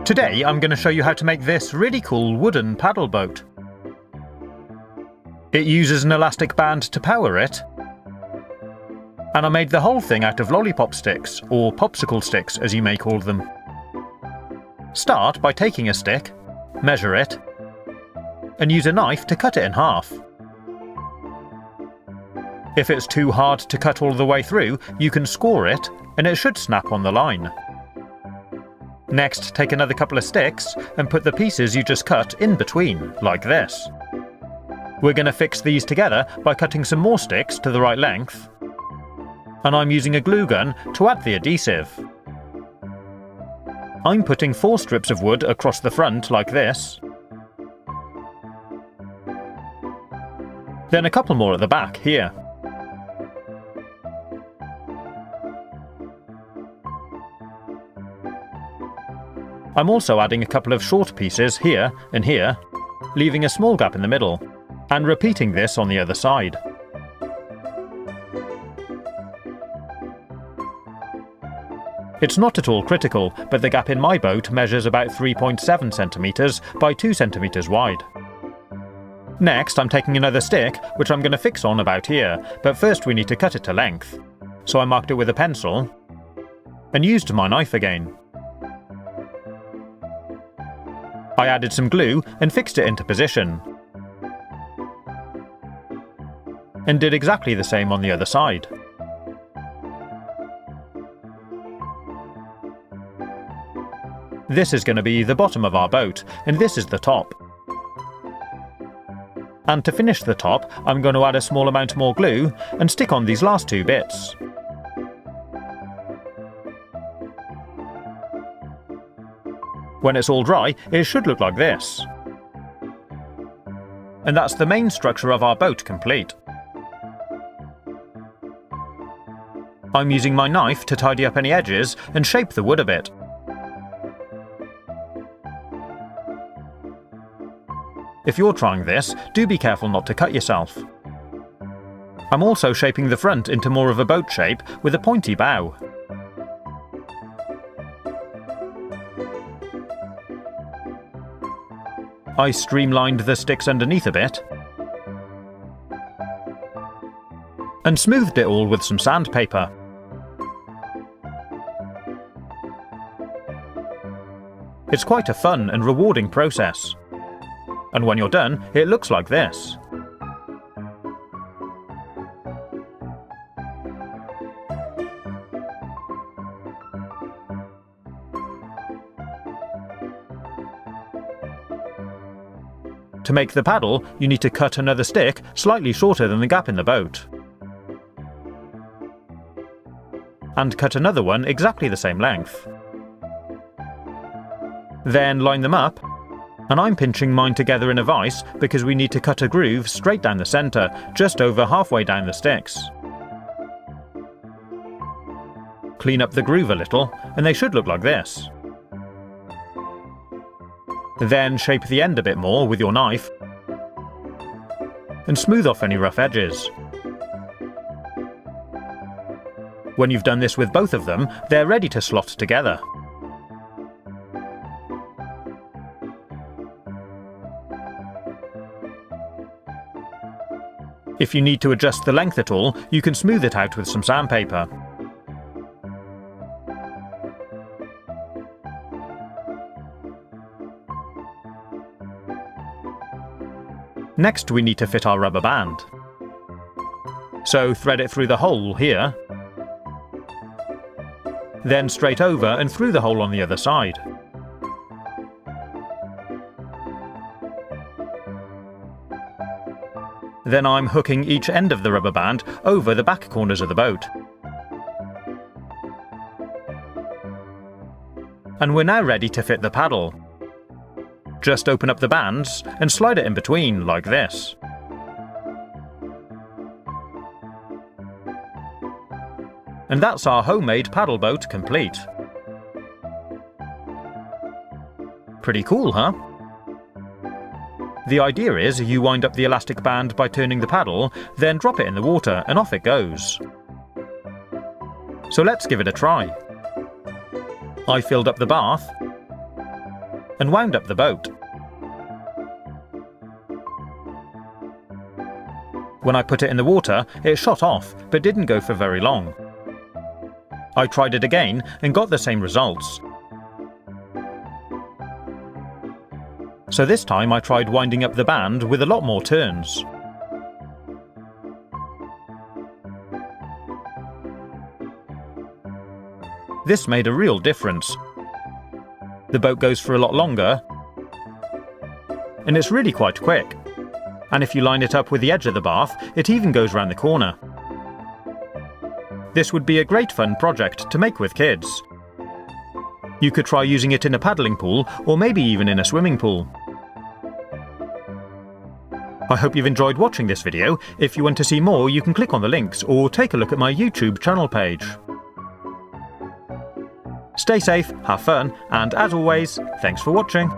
Today I'm going to show you how to make this really cool wooden paddle boat. It uses an elastic band to power it, and I made the whole thing out of lollipop sticks, or popsicle sticks as you may call them. Start by taking a stick, measure it, and use a knife to cut it in half. If it's too hard to cut all the way through, you can score it, and it should snap on the line. Next, take another couple of sticks and put the pieces you just cut in between, like this. We're going to fix these together by cutting some more sticks to the right length, and I'm using a glue gun to add the adhesive. I'm putting 4 strips of wood across the front like this, then a couple more at the back here. I'm also adding a couple of short pieces here and here, leaving a small gap in the middle, and repeating this on the other side. It's not at all critical, but the gap in my boat measures about 3.7 centimetres by 2 centimetres wide. Next, I'm taking another stick, which I'm going to fix on about here, but first we need to cut it to length. So I marked it with a pencil, and used my knife again. I added some glue and fixed it into position, and did exactly the same on the other side. This is going to be the bottom of our boat, and this is the top. And to finish the top, I'm going to add a small amount more glue and stick on these last 2 bits. When it's all dry, it should look like this. And that's the main structure of our boat complete. I'm using my knife to tidy up any edges and shape the wood a bit. If you're trying this, do be careful not to cut yourself. I'm also shaping the front into more of a boat shape with a pointy bow. I streamlined the sticks underneath a bit, and smoothed it all with some sandpaper. It's quite a fun and rewarding process. And when you're done, it looks like this. To make the paddle, you need to cut another stick slightly shorter than the gap in the boat, and cut another one exactly the same length. Then line them up, and I'm pinching mine together in a vise because we need to cut a groove straight down the centre, just over halfway down the sticks. Clean up the groove a little, and they should look like this. Then shape the end a bit more with your knife, and smooth off any rough edges. When you've done this with both of them, they're ready to slot together. If you need to adjust the length at all, you can smooth it out with some sandpaper. Next, we need to fit our rubber band. So thread it through the hole here, then straight over and through the hole on the other side. Then I'm hooking each end of the rubber band over the back corners of the boat. And we're now ready to fit the paddle. Just open up the bands and slide it in between, like this. And that's our homemade paddle boat complete. Pretty cool, huh? The idea is you wind up the elastic band by turning the paddle, then drop it in the water and off it goes. So let's give it a try. I filled up the bath, and wound up the boat. When I put it in the water, it shot off, but didn't go for very long. I tried it again and got the same results. So this time I tried winding up the band with a lot more turns. This made a real difference. The boat goes for a lot longer, and it's really quite quick. And if you line it up with the edge of the bath, it even goes round the corner. This would be a great fun project to make with kids. You could try using it in a paddling pool, or maybe even in a swimming pool. I hope you've enjoyed watching this video. If you want to see more, you can click on the links or take a look at my YouTube channel page. Stay safe, have fun, and as always, thanks for watching.